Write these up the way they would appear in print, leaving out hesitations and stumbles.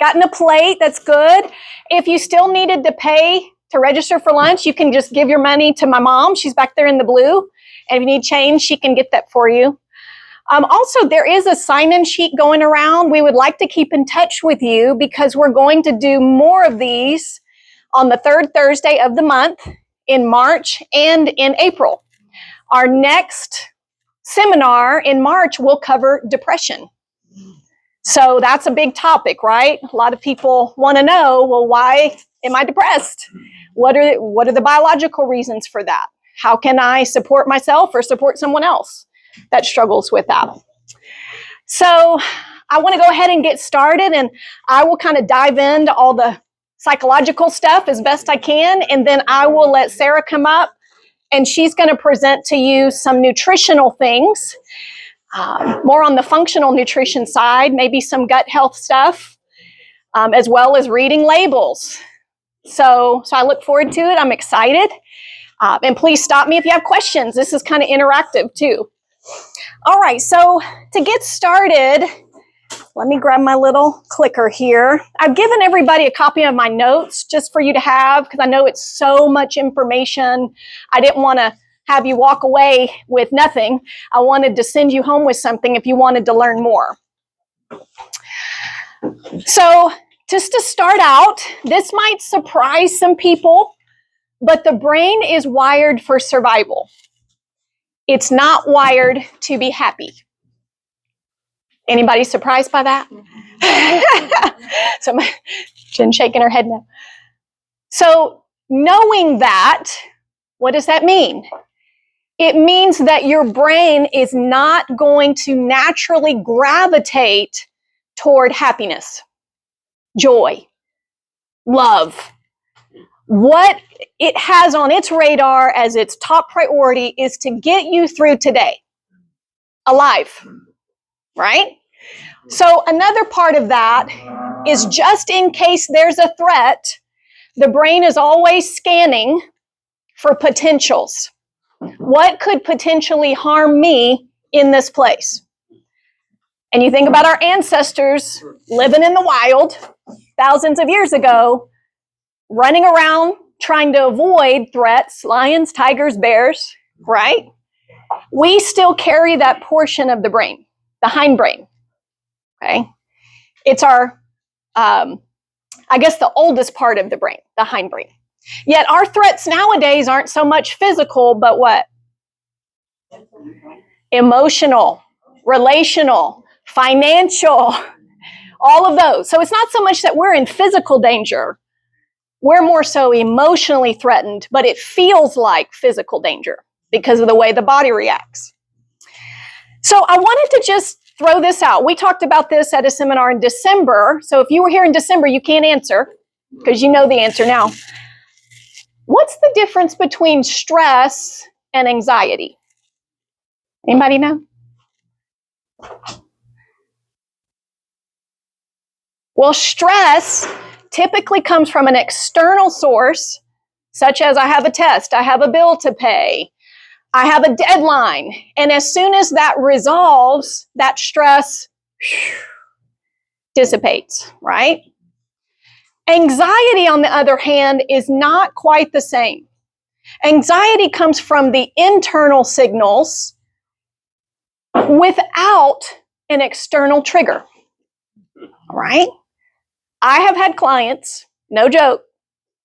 Gotten a plate, that's good. If you still needed to pay to register for lunch, you can just give your money to my mom. She's back there in the blue. And if you need change, she can get that for you. Also, there is a sign-in sheet going around. We would like to keep in touch with you because we're going to do more of these on the third Thursday of the month in March and in April. Our next seminar in March will cover depression. So that's a big topic, right? A lot of people want to know, well, why am I depressed? What are the biological reasons for that? How can I support myself or support someone else that struggles with that? So I want to go ahead and get started, and I will kind of dive into all the psychological stuff as best I can, and then I will let Sara come up, and she's going to present to you some nutritional things, more on the functional nutrition side, maybe some gut health stuff, as well as reading labels. So I look forward to it. I'm excited. And please stop me if you have questions. This is kind of interactive too. All right, so to get started, let me grab my little clicker here. I've given everybody a copy of my notes just for you to have because I know it's so much information. I didn't want to have you walk away with nothing. I wanted to send you home with something if you wanted to learn more. So just to start out, this might surprise some people, but the brain is wired for survival. It's not wired to be happy. Anybody surprised by that? So Jen's shaking her head no. So knowing that, what does that mean? It means that your brain is not going to naturally gravitate toward happiness, joy, love. What it has on its radar as its top priority is to get you through today, alive, right? So another part of that is just in case there's a threat, the brain is always scanning for potentials. What could potentially harm me in this place? And you think about our ancestors living in the wild thousands of years ago, running around trying to avoid threats, lions, tigers, bears, right? We still carry that portion of the brain, the hindbrain, okay? It's our, I guess the oldest part of the brain, the hindbrain. Yet our threats nowadays aren't so much physical, but what? Emotional, relational, financial, all of those. So it's not so much that we're in physical danger. We're more so emotionally threatened, but it feels like physical danger because of the way the body reacts. So I wanted to just throw this out. We talked about this at a seminar in December. So if you were here in December, you can't answer because you know the answer now. What's the difference between stress and anxiety? Anybody know? Well, stress typically comes from an external source, such as I have a test, I have a bill to pay, I have a deadline. And as soon as that resolves, that stress dissipates, right? Anxiety, on the other hand, is not quite the same. Anxiety comes from the internal signals without an external trigger, right? I have had clients, no joke,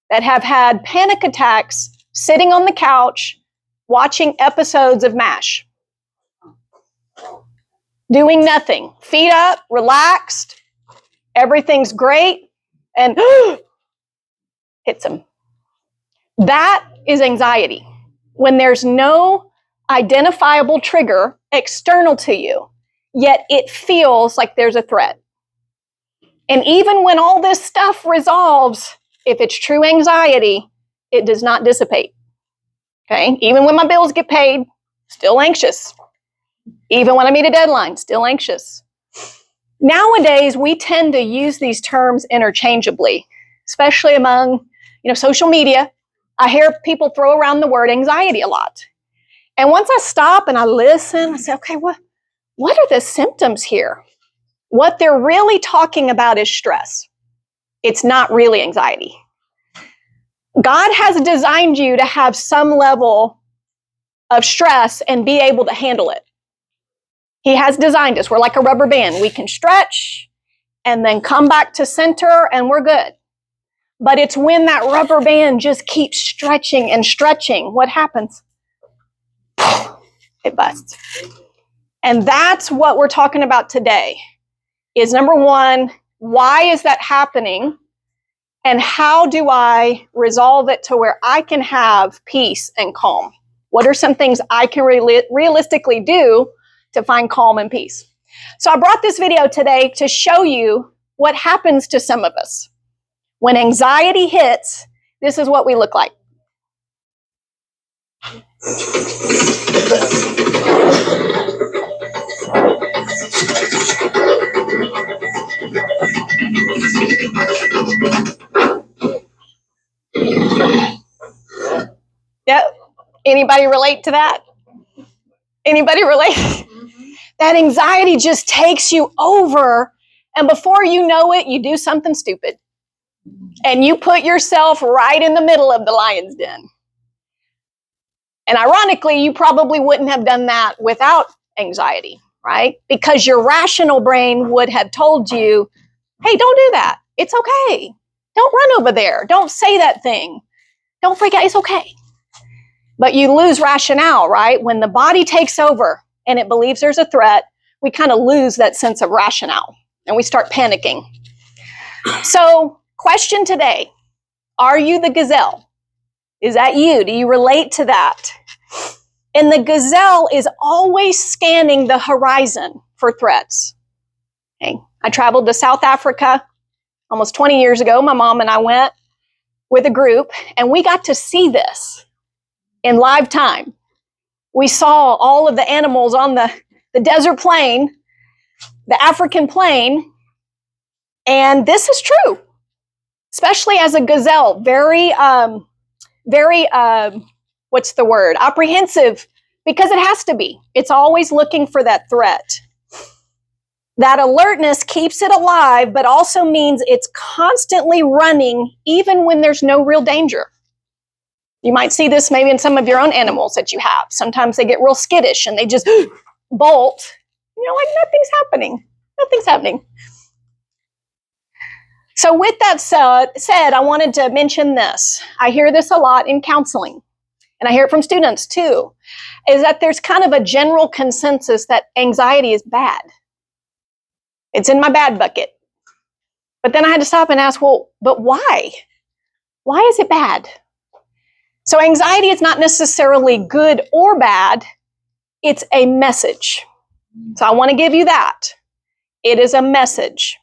that have had panic attacks sitting on the couch watching episodes of MASH. Doing nothing. Feet up, relaxed, everything's great, and hits them. That is anxiety. When there's no identifiable trigger external to you, yet it feels like there's a threat. And even when all this stuff resolves, if it's true anxiety, it does not dissipate. Okay? Even when my bills get paid, still anxious. Even when I meet a deadline, still anxious. Nowadays, we tend to use these terms interchangeably, especially among, social media. I hear people throw around the word anxiety a lot. And once I stop and I listen, I say, okay, what are the symptoms here? What they're really talking about is stress. It's not really anxiety. God has designed you to have some level of stress and be able to handle it. He has designed us. We're like a rubber band. We can stretch and then come back to center and we're good. But it's when that rubber band just keeps stretching and stretching, what happens? It busts. And that's what we're talking about today. Is number one, why is that happening? And how do I resolve it to where I can have peace and calm? What are some things I can realistically do to find calm and peace? So I brought this video today to show you what happens to some of us. When anxiety hits, this is what we look like. Yep. Anybody relate to that? Anybody relate? That anxiety just takes you over, and before you know it, you do something stupid. And you put yourself right in the middle of the lion's den. And ironically, you probably wouldn't have done that without anxiety, right? Because your rational brain would have told you, hey, don't do that. It's okay. Don't run over there. Don't say that thing. Don't freak out. It's okay. But you lose rationale, right? When the body takes over and it believes there's a threat, we kind of lose that sense of rationale and we start panicking. So, question today, are you the gazelle? Is that you? Do you relate to that? And the gazelle is always scanning the horizon for threats. Okay. I traveled to South Africa almost 20 years ago. My mom and I went with a group, and we got to see this in live time. We saw all of the animals on the desert plain, the African plain, and this is true, especially as a gazelle, very, what's the word? Apprehensive, because it has to be. It's always looking for that threat. That alertness keeps it alive, but also means it's constantly running, even when there's no real danger. You might see this maybe in some of your own animals that you have. Sometimes they get real skittish and they just bolt. You're like, nothing's happening. Nothing's happening. So with that said, I wanted to mention this. I hear this a lot in counseling, and I hear it from students too, is that there's kind of a general consensus that anxiety is bad. It's in my bad bucket. But then I had to stop and ask, well, but why? Why is it bad? So anxiety is not necessarily good or bad. It's a message. So I want to give you that. It is a message.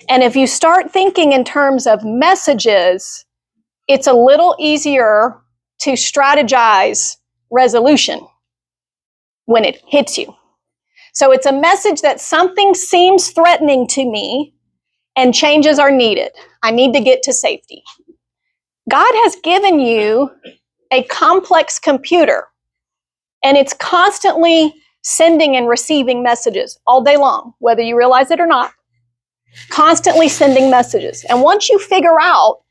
And if you start thinking in terms of messages, it's a little easier to strategize resolution when it hits you. So it's a message that something seems threatening to me and changes are needed. I need to get to safety. God has given you a complex computer, and it's constantly sending and receiving messages all day long, whether you realize it or not. Constantly sending messages. And once you figure out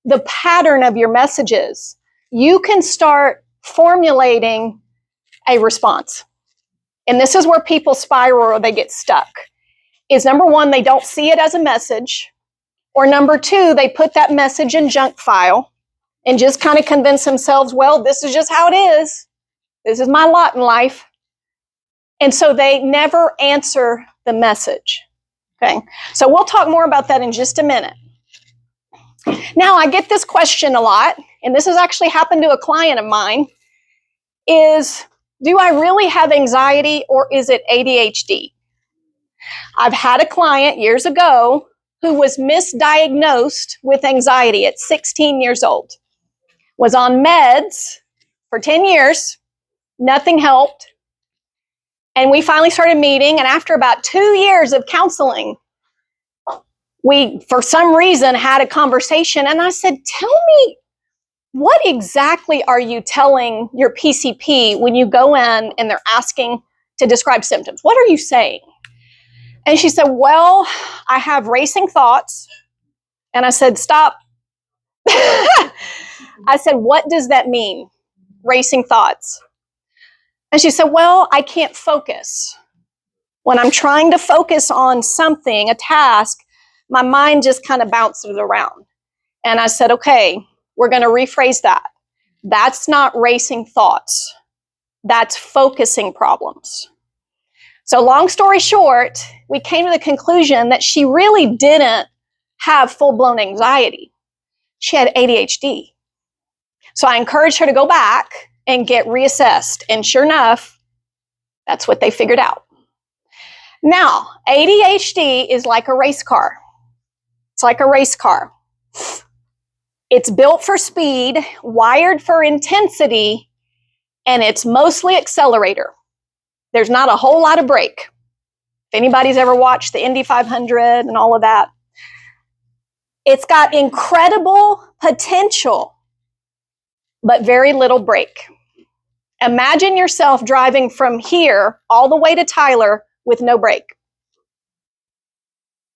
the pattern of your messages, you can start formulating a response. And this is where people spiral or they get stuck. Is number one, they don't see it as a message. Or number two, they put that message in junk file and just kind of convince themselves, well, this is just how it is. This is my lot in life. And so they never answer the message. Okay, so we'll talk more about that in just a minute. Now, I get this question a lot, and this has actually happened to a client of mine, is, do I really have anxiety or is it ADHD? I've had a client years ago who was misdiagnosed with anxiety at 16 years old, was on meds for 10 years, nothing helped. And we finally started meeting, and after about 2 years of counseling, we, for some reason, had a conversation, and I said, tell me, what exactly are you telling your PCP when you go in and they're asking to describe symptoms? What are you saying? And she said, well, I have racing thoughts, And I said, stop. I said, what does that mean? Racing thoughts. And she said, well, I can't focus. When I'm trying to focus on something, a task, my mind just kind of bounces around. And I said, okay, we're going to rephrase that. That's not racing thoughts. That's focusing problems. So long story short, we came to the conclusion that she really didn't have full-blown anxiety. She had ADHD. So I encouraged her to go back and get reassessed. And sure enough, that's what they figured out. Now, ADHD is like a race car. It's like a race car. It's built for speed, wired for intensity, and it's mostly accelerator. There's not a whole lot of brake. If anybody's ever watched the Indy 500 and all of that, it's got incredible potential, but very little brake. Imagine yourself driving from here all the way to Tyler with no brake.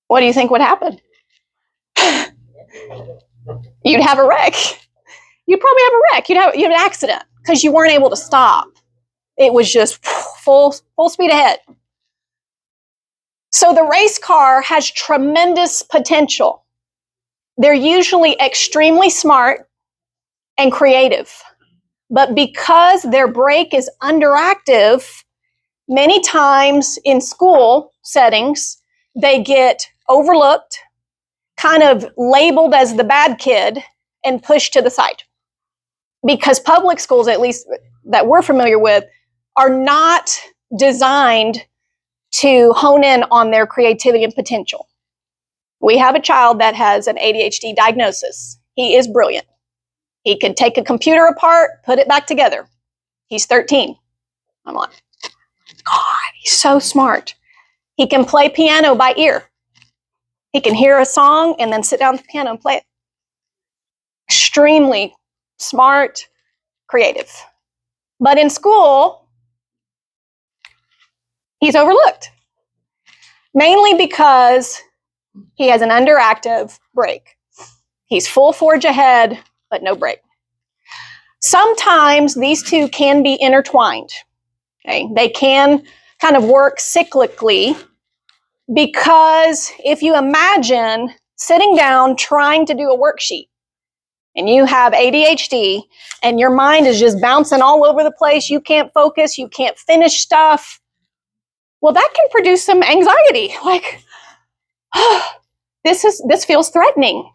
What do you think would happen? You'd have a wreck. You'd probably have a wreck. You'd have an accident because you weren't able to stop. It was just full speed ahead. So the race car has tremendous potential. They're usually extremely smart and creative. But because their brake is underactive, many times in school settings, they get overlooked, kind of labeled as the bad kid, and pushed to the side. Because public schools, at least that we're familiar with, are not designed to hone in on their creativity and potential. We have a child that has an ADHD diagnosis. He is brilliant. He can take a computer apart, put it back together. He's 13. I'm like, God, he's so smart. He can play piano by ear. He can hear a song and then sit down at the piano and play it. Extremely smart, creative. But in school, he's overlooked. Mainly because he has an underactive brake. He's full forge ahead, but no brake. Sometimes these two can be intertwined. Okay? They can kind of work cyclically, because if you imagine sitting down trying to do a worksheet and you have ADHD and your mind is just bouncing all over the place, you can't focus, you can't finish stuff, well, that can produce some anxiety. Like, this feels threatening.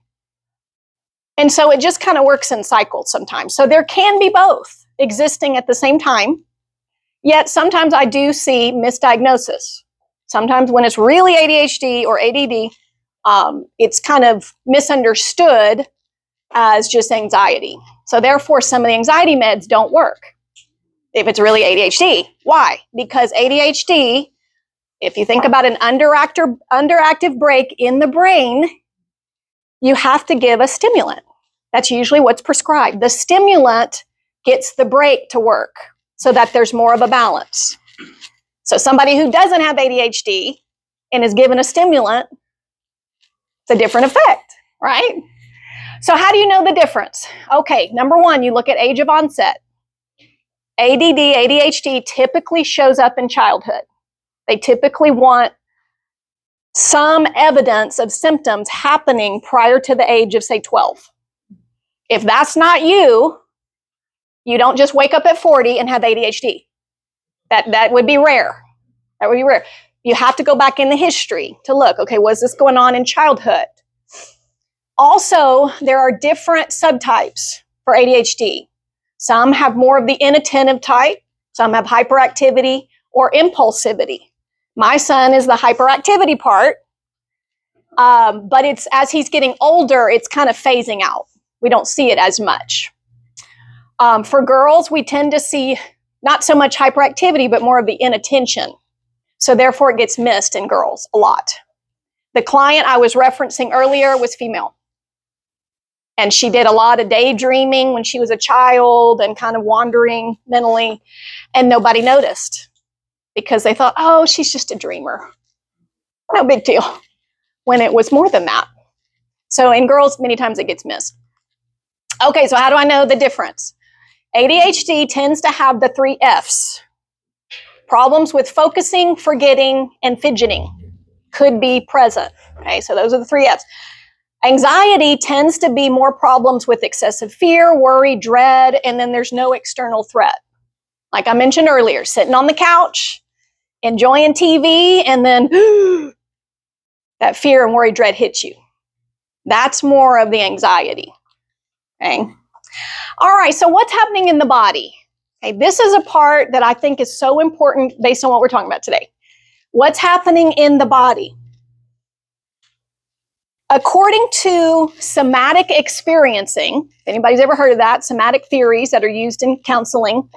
And so it just kind of works in cycles sometimes. So there can be both existing at the same time. Yet sometimes I do see misdiagnosis. Sometimes when it's really ADHD or ADD, it's kind of misunderstood as just anxiety. So therefore, some of the anxiety meds don't work if it's really ADHD. Why? Because ADHD, if you think about an underactive brake in the brain, you have to give a stimulant. That's usually what's prescribed. The stimulant gets the brake to work so that there's more of a balance. So somebody who doesn't have ADHD and is given a stimulant, it's a different effect, right? So how do you know the difference? Okay, number one, you look at age of onset. ADD, ADHD typically shows up in childhood. They typically want some evidence of symptoms happening prior to the age of, say, 12. If that's not you, you don't just wake up at 40 and have ADHD. That would be rare. That would be rare. You have to go back in the history to look, okay, was this going on in childhood? Also, there are different subtypes for ADHD. Some have more of the inattentive type. Some have hyperactivity or impulsivity. My son is the hyperactivity part, but it's as he's getting older, it's kind of phasing out. We don't see it as much. For girls, we tend to see not so much hyperactivity, but more of the inattention. So therefore, it gets missed in girls a lot. The client I was referencing earlier was female. And she did a lot of daydreaming when she was a child and kind of wandering mentally, and nobody noticed because they thought, oh, she's just a dreamer. No big deal. When it was more than that. So in girls, many times it gets missed. Okay, so how do I know the difference? ADHD tends to have the 3 Fs. Problems with focusing, forgetting, and fidgeting could be present. Okay, so those are the 3 Fs. Anxiety tends to be more problems with excessive fear, worry, dread, and then there's no external threat. Like I mentioned earlier, sitting on the couch, enjoying TV, and then that fear and worry, dread hits you. That's more of the anxiety. Okay. All right, so what's happening in the body? Okay, this is a part that I think is so important based on what we're talking about today. What's happening in the body? According to somatic experiencing, if anybody's ever heard of that, somatic theories that are used in counseling,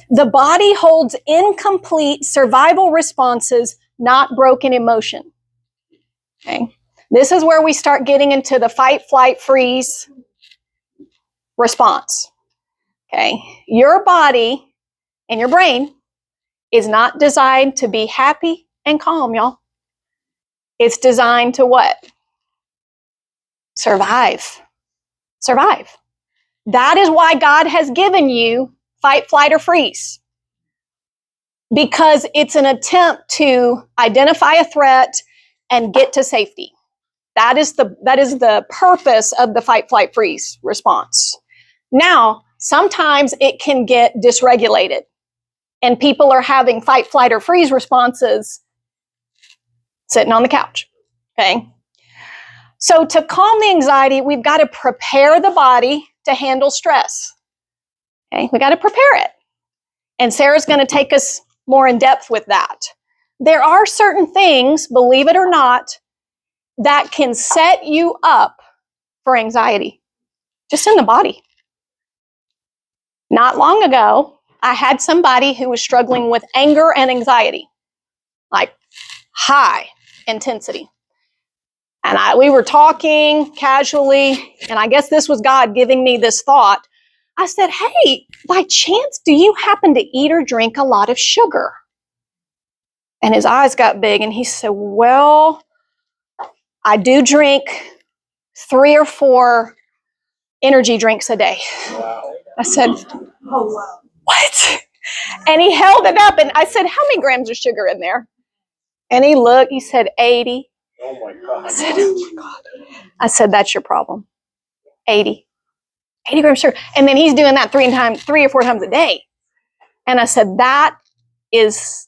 the body holds incomplete survival responses, not broken emotion. Okay. This is where we start getting into the fight, flight, freeze response. Okay. Your body and your brain is not designed to be happy and calm, y'all. It's designed to what? Survive. Survive. That is why God has given you fight, flight, or freeze. Because it's an attempt to identify a threat and get to safety. That is the purpose of the fight, flight, freeze response. Now, sometimes it can get dysregulated and people are having fight, flight, or freeze responses sitting on the couch. Okay. So to calm the anxiety, we've got to prepare the body to handle stress. Okay, we got to prepare it. And Sarah's going to take us more in depth with that. There are certain things, believe it or not, that can set you up for anxiety, just in the body. Not long ago, I had somebody who was struggling with anger and anxiety, like high intensity. And we were talking casually, and I guess this was God giving me this thought. I said, hey, by chance, do you happen to eat or drink a lot of sugar? And his eyes got big, and he said, well, I do drink 3 or 4 energy drinks a day. Wow. I said, oh, wow. What? And he held it up, and I said, how many grams of sugar in there? And he looked, he said, 80. Oh my God. I said, oh my God. I said, that's your problem. 80 grams of sugar. And then he's doing that 3 or 4 times a day. And I said, that is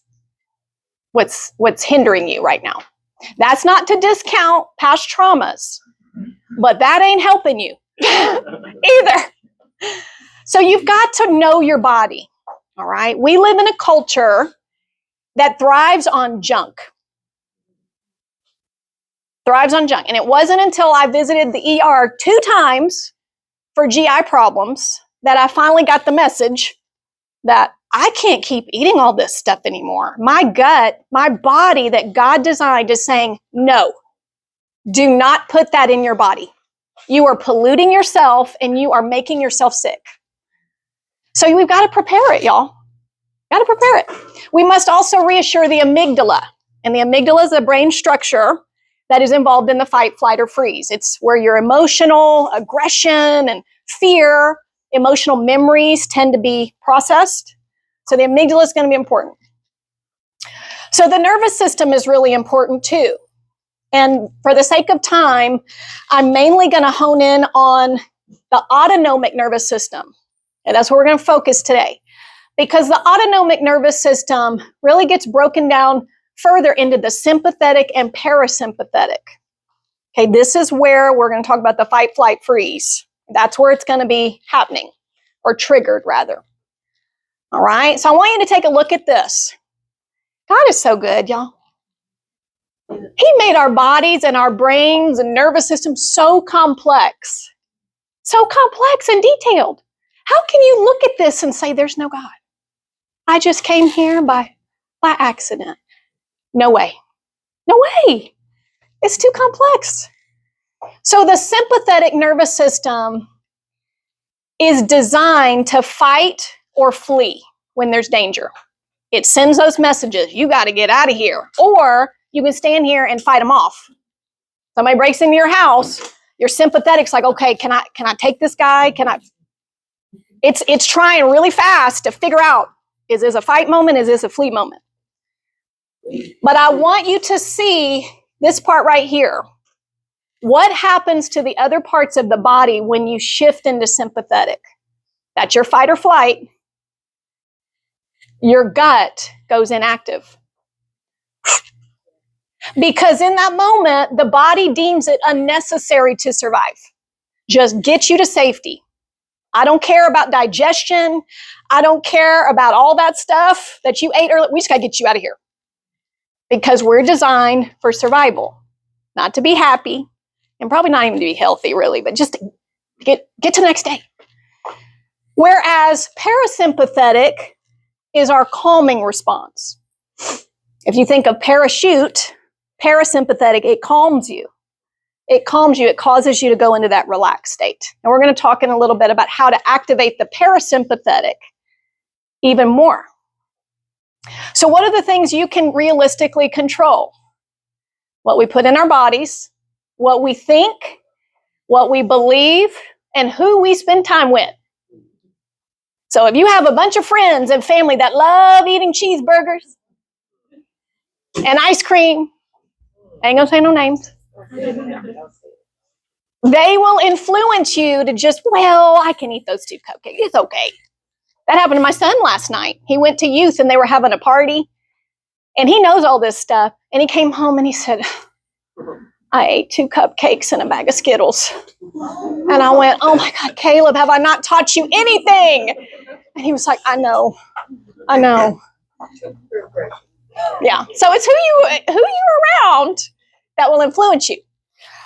what's hindering you right now. That's not to discount past traumas, but that ain't helping you either. So you've got to know your body. All right. We live in a culture that thrives on junk. Thrives on junk. And it wasn't until I visited the ER 2 times for GI problems that I finally got the message that I can't keep eating all this stuff anymore. My gut, my body that God designed is saying, no, do not put that in your body. You are polluting yourself and you are making yourself sick. So we've got to prepare it, y'all. Got to prepare it. We must also reassure the amygdala. And the amygdala is a brain structure that is involved in the fight, flight, or freeze. It's where your emotional aggression and fear, emotional memories tend to be processed. So the amygdala is going to be important. So the nervous system is really important too. And for the sake of time, I'm mainly going to hone in on the autonomic nervous system. And that's where we're going to focus today. Because the autonomic nervous system really gets broken down further into the sympathetic and parasympathetic. Okay, this is where we're going to talk about the fight, flight, freeze. That's where it's going to be happening, or triggered rather. All right, so I want you to take a look at this. God is so good, y'all. He made our bodies and our brains and nervous system so complex and detailed. How can you look at this and say there's no God? I just came here by accident. No way. No way. It's too complex. So the sympathetic nervous system is designed to fight or flee when there's danger. It sends those messages. You got to get out of here. Or you can stand here and fight them off. Somebody breaks into your house. Your sympathetic's like, okay, can I take this guy? It's trying really fast to figure out, is this a fight moment? Is this a flee moment? But I want you to see this part right here. What happens to the other parts of the body when you shift into sympathetic? That's your fight or flight. Your gut goes inactive. Because in that moment, the body deems it unnecessary to survive. Just get you to safety. I don't care about digestion. I don't care about all that stuff that you ate earlier. We just got to get you out of here. Because we're designed for survival, not to be happy, and probably not even to be healthy, really, but just to get to the next day. Whereas parasympathetic is our calming response. If you think of parachute, parasympathetic, it calms you. It calms you. It causes you to go into that relaxed state. And we're going to talk in a little bit about how to activate the parasympathetic even more. So what are the things you can realistically control? What we put in our bodies, what we think, what we believe, and who we spend time with. So if you have a bunch of friends and family that love eating cheeseburgers and ice cream, I ain't gonna say no names, they will influence you to just, well, I can eat those 2 cupcakes. It's okay. That happened to my son last night. He went to youth and they were having a party. And he knows all this stuff. And he came home and he said, I ate 2 cupcakes and a bag of Skittles. And I went, oh my God, Caleb, have I not taught you anything? And he was like, I know. Yeah. So it's who you're around that will influence you.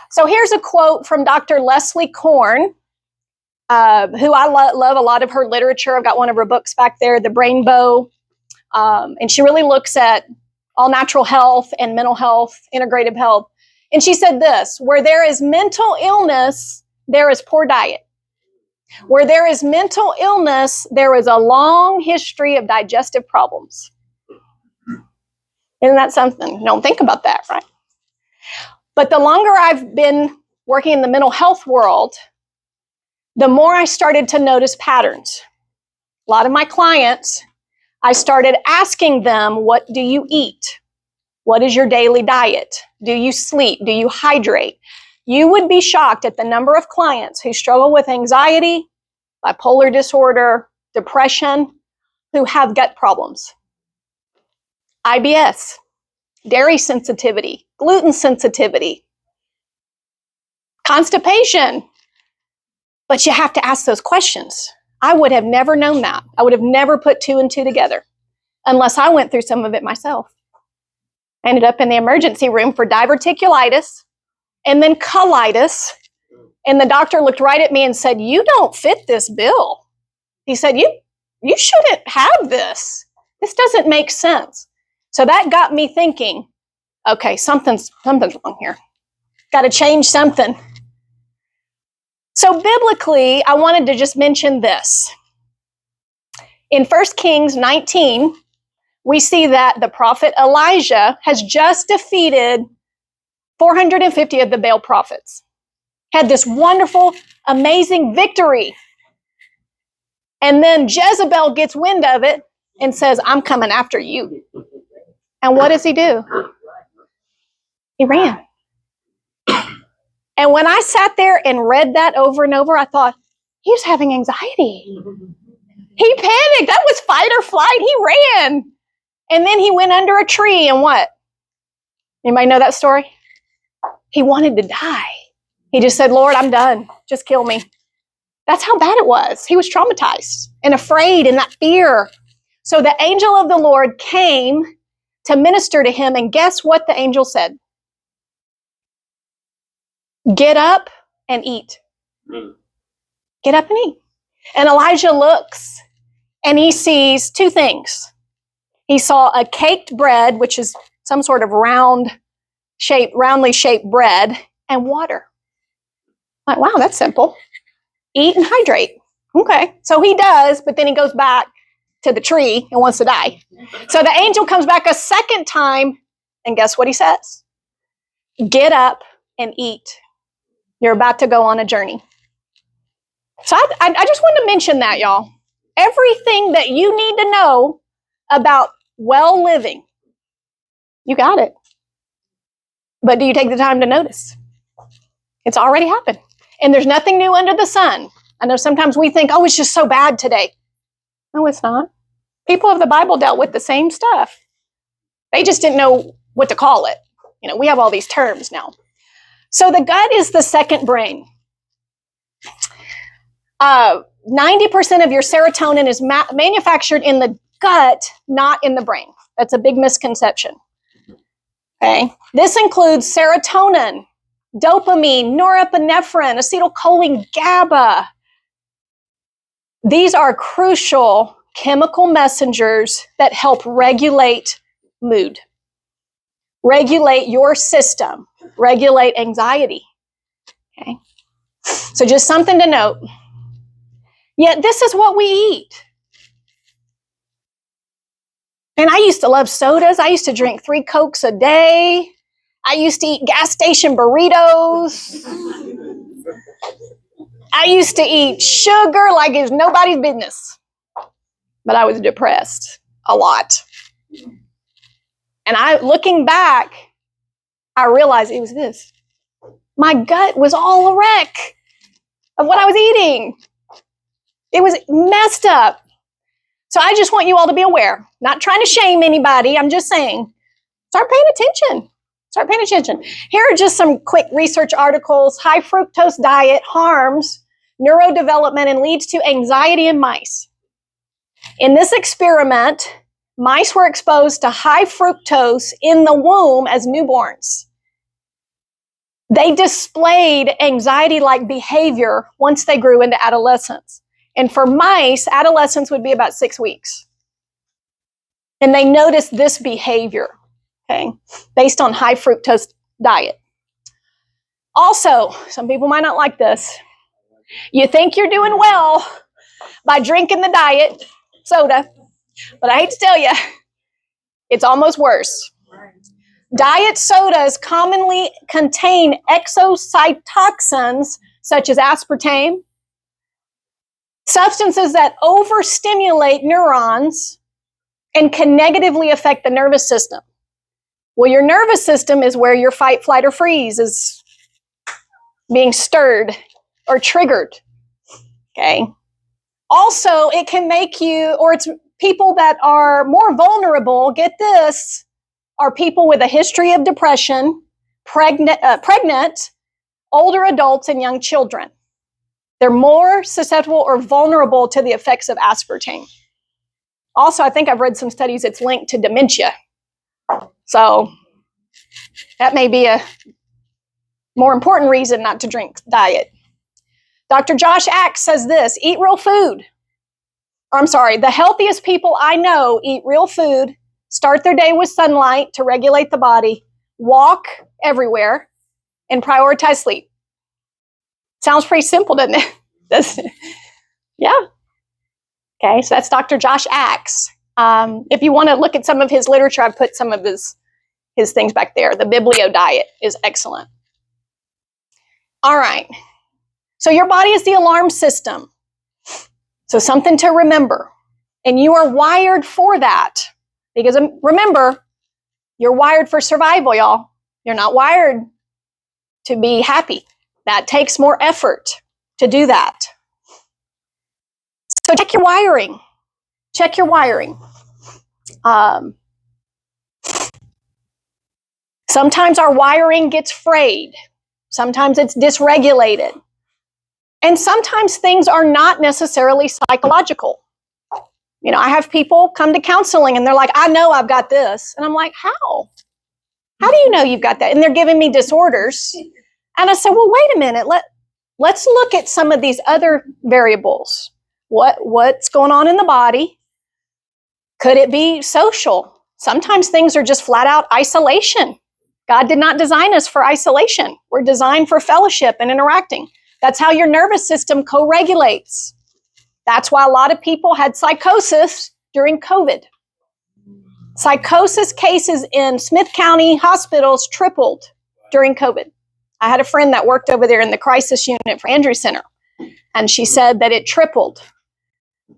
So here's a quote from Dr. Leslie Korn, who I love a lot of her literature. I've got one of her books back there, The Brainbow. And she really looks at all natural health and mental health, integrative health. And she said this, where there is mental illness, there is poor diet. Where there is mental illness, there is a long history of digestive problems. Isn't that something? Don't think about that, right? But the longer I've been working in the mental health world, the more I started to notice patterns. A lot of my clients, I started asking them, what do you eat? What is your daily diet? Do you sleep? Do you hydrate? You would be shocked at the number of clients who struggle with anxiety, bipolar disorder, depression, who have gut problems. IBS, dairy sensitivity, gluten sensitivity, constipation. But you have to ask those questions. I would have never known that. I would have never put 2 and 2 together unless I went through some of it myself. I ended up in the emergency room for diverticulitis and then colitis. And the doctor looked right at me and said, you don't fit this bill. He said, you shouldn't have this. This doesn't make sense. So that got me thinking, okay, something's wrong here. Got to change something. So biblically, I wanted to just mention this. In 1 Kings 19, we see that the prophet Elijah has just defeated 450 of the Baal prophets. Had this wonderful, amazing victory. And then Jezebel gets wind of it and says, I'm coming after you. And what does he do? He ran. And when I sat there and read that over and over, I thought, he was having anxiety. He panicked. That was fight or flight. He ran. And then he went under a tree and what? Anybody know that story? He wanted to die. He just said, Lord, I'm done. Just kill me. That's how bad it was. He was traumatized and afraid and that fear. So the angel of the Lord came to minister to him. And guess what the angel said? Get up and eat. Get up and eat. And Elijah looks and he sees 2 things. He saw a caked bread, which is some sort of roundly shaped bread, and water. Like, wow, that's simple. Eat and hydrate. Okay. So he does, but then he goes back to the tree and wants to die. So the angel comes back a second time, and guess what he says? Get up and eat. You're about to go on a journey. So I just wanted to mention that, y'all. Everything that you need to know about well living, you got it. But do you take the time to notice? It's already happened. And there's nothing new under the sun. I know sometimes we think, oh, it's just so bad today. No, it's not. People of the Bible dealt with the same stuff. They just didn't know what to call it. We have all these terms now. So the gut is the second brain. 90% of your serotonin is manufactured in the gut, not in the brain. That's a big misconception. Okay. This includes serotonin, dopamine, norepinephrine, acetylcholine, GABA. These are crucial chemical messengers that help regulate mood, regulate your system, regulate anxiety. Okay. So just something to note. Yet this is what we eat. And I used to love sodas. I used to drink 3 Cokes a day. I used to eat gas station burritos. I used to eat sugar like it's nobody's business. But I was depressed a lot. And looking back, I realized it was this. My gut was all a wreck of what I was eating. It was messed up. So I just want you all to be aware. Not trying to shame anybody. I'm just saying, start paying attention. Start paying attention. Here are just some quick research articles. High fructose diet harms neurodevelopment and leads to anxiety in mice. In this experiment, mice were exposed to high fructose in the womb as newborns. They displayed anxiety-like behavior once they grew into adolescence. And for mice, adolescence would be about 6 weeks. And they noticed this behavior, okay, based on high fructose diet. Also, some people might not like this. You think you're doing well by drinking the diet soda, but I hate to tell you, it's almost worse. Diet sodas commonly contain exocytoxins such as aspartame, substances that overstimulate neurons and can negatively affect the nervous system. Well, your nervous system is where your fight, flight, or freeze is being stirred or triggered. Okay. Also, it can make you, or it's people that are more vulnerable, get this, are people with a history of depression, pregnant, older adults, and young children. They're more susceptible or vulnerable to the effects of aspartame. Also, I think I've read some studies it's linked to dementia. So that may be a more important reason not to drink diet. Dr. Josh Axe says this, eat real food. The healthiest people I know eat real food, start their day with sunlight to regulate the body, walk everywhere, and prioritize sleep. Sounds pretty simple, doesn't it? Yeah. Okay, so that's Dr. Josh Axe. If you want to look at some of his literature, I've put some of his things back there. The Biblio diet is excellent. All right. So your body is the alarm system. So something to remember. And you are wired for that. Because remember, you're wired for survival, y'all. You're not wired to be happy. That takes more effort to do that. So check your wiring. Check your wiring. Sometimes our wiring gets frayed. Sometimes it's dysregulated. And sometimes things are not necessarily psychological. I have people come to counseling and they're like, I know I've got this. And I'm like, how? How do you know you've got that? And they're giving me disorders. And I said, well, wait a minute. Let's look at some of these other variables. What's going on in the body? Could it be social? Sometimes things are just flat out isolation. God did not design us for isolation. We're designed for fellowship and interacting. That's how your nervous system co-regulates. That's why a lot of people had psychosis during COVID. Psychosis cases in Smith County hospitals tripled during COVID. I had a friend that worked over there in the crisis unit for Andrew Center, and she said that it tripled.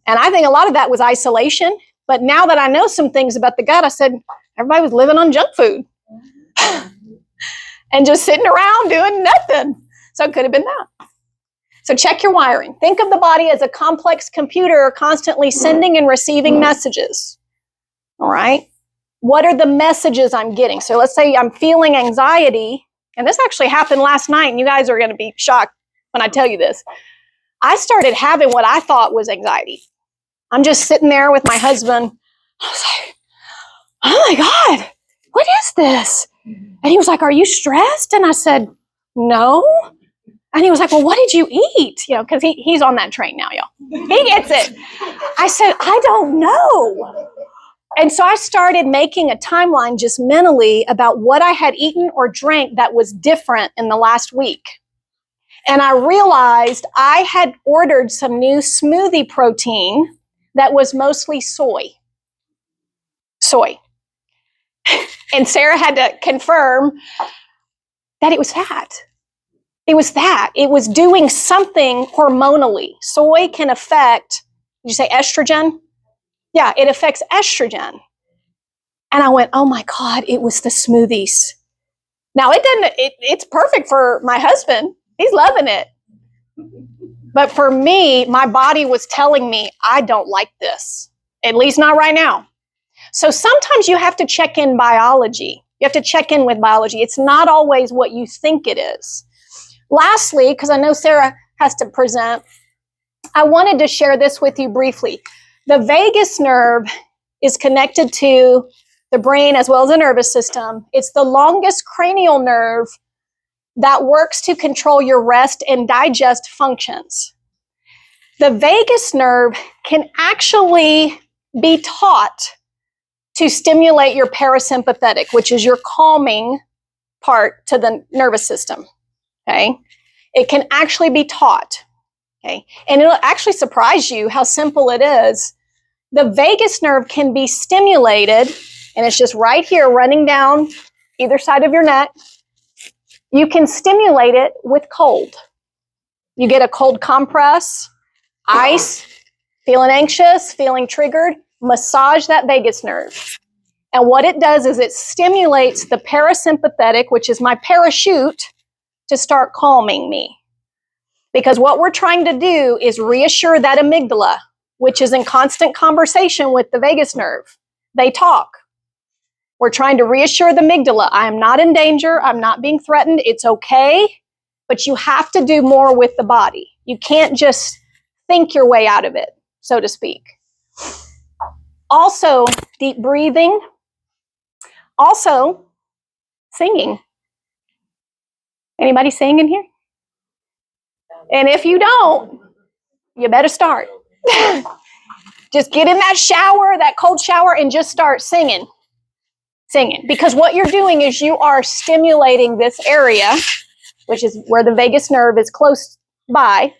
And I think a lot of that was isolation. But now that I know some things about the gut, I said, everybody was living on junk food and just sitting around doing nothing. So it could have been that. So check your wiring. Think of the body as a complex computer constantly sending and receiving messages. All right? What are the messages I'm getting? So let's say I'm feeling anxiety, and this actually happened last night, and you guys are going to be shocked when I tell you this. I started having what I thought was anxiety. I'm just sitting there with my husband. I was like, oh my God, what is this? And he was like, are you stressed? And I said, no. And he was like, well, what did you eat? You know, because he's on that train now, y'all. He gets it. I said, I don't know. And so I started making a timeline just mentally about what I had eaten or drank that was different in the last week. And I realized I had ordered some new smoothie protein that was mostly soy. Soy. And Sara had to confirm that it was that. It was that. It was doing something hormonally. Soy can affect, did you say estrogen? Yeah, it affects estrogen. And I went, oh my God, it was the smoothies. Now it's perfect for my husband. He's loving it. But for me, my body was telling me, I don't like this, at least not right now. So sometimes you have to check in biology. You have to check in with biology. It's not always what you think it is. Lastly, because I know Sara has to present, I wanted to share this with you briefly. The vagus nerve is connected to the brain as well as the nervous system. It's the longest cranial nerve that works to control your rest and digest functions. The vagus nerve can actually be taught to stimulate your parasympathetic, which is your calming part to the nervous system. Okay? It can actually be taught. Okay? And it'll actually surprise you how simple it is. The vagus nerve can be stimulated, and it's just right here running down either side of your neck. You can stimulate it with cold. You get a cold compress, ice, feeling anxious, feeling triggered, massage that vagus nerve. And what it does is it stimulates the parasympathetic, which is my parachute, to start calming me. Because what we're trying to do is reassure that amygdala, which is in constant conversation with the vagus nerve. They talk. We're trying to reassure the amygdala, I am not in danger, I'm not being threatened, it's okay, but you have to do more with the body. You can't just think your way out of it, so to speak. Also, deep breathing. Also, singing. Anybody sing in here? And if you don't, you better start. Just get in that shower, that cold shower, and just start singing. Singing. Because what you're doing is you are stimulating this area, which is where the vagus nerve is close by.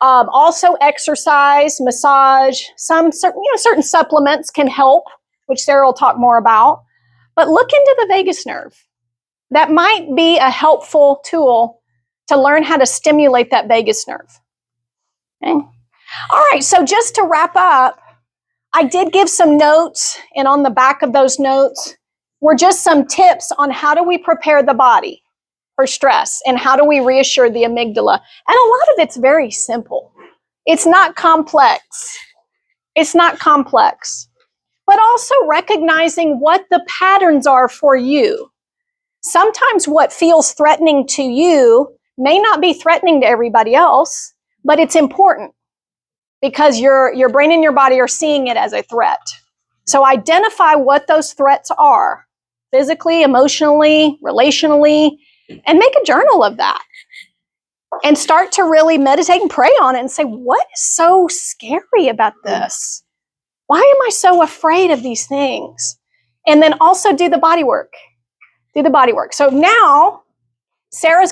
Also exercise, massage, some certain supplements can help, which Sara will talk more about. But look into the vagus nerve. That might be a helpful tool to learn how to stimulate that vagus nerve. Okay? All right, so just to wrap up, I did give some notes, and on the back of those notes were just some tips on how do we prepare the body for stress and how do we reassure the amygdala. And a lot of it's very simple. It's not complex. It's not complex. But also recognizing what the patterns are for you. Sometimes what feels threatening to you may not be threatening to everybody else, but it's important because your brain and your body are seeing it as a threat. So identify what those threats are, physically, emotionally, relationally, and make a journal of that. And start to really meditate and pray on it and say, what is so scary about this? Why am I so afraid of these things? And then also do the body work. Do the body work. So now, Sara's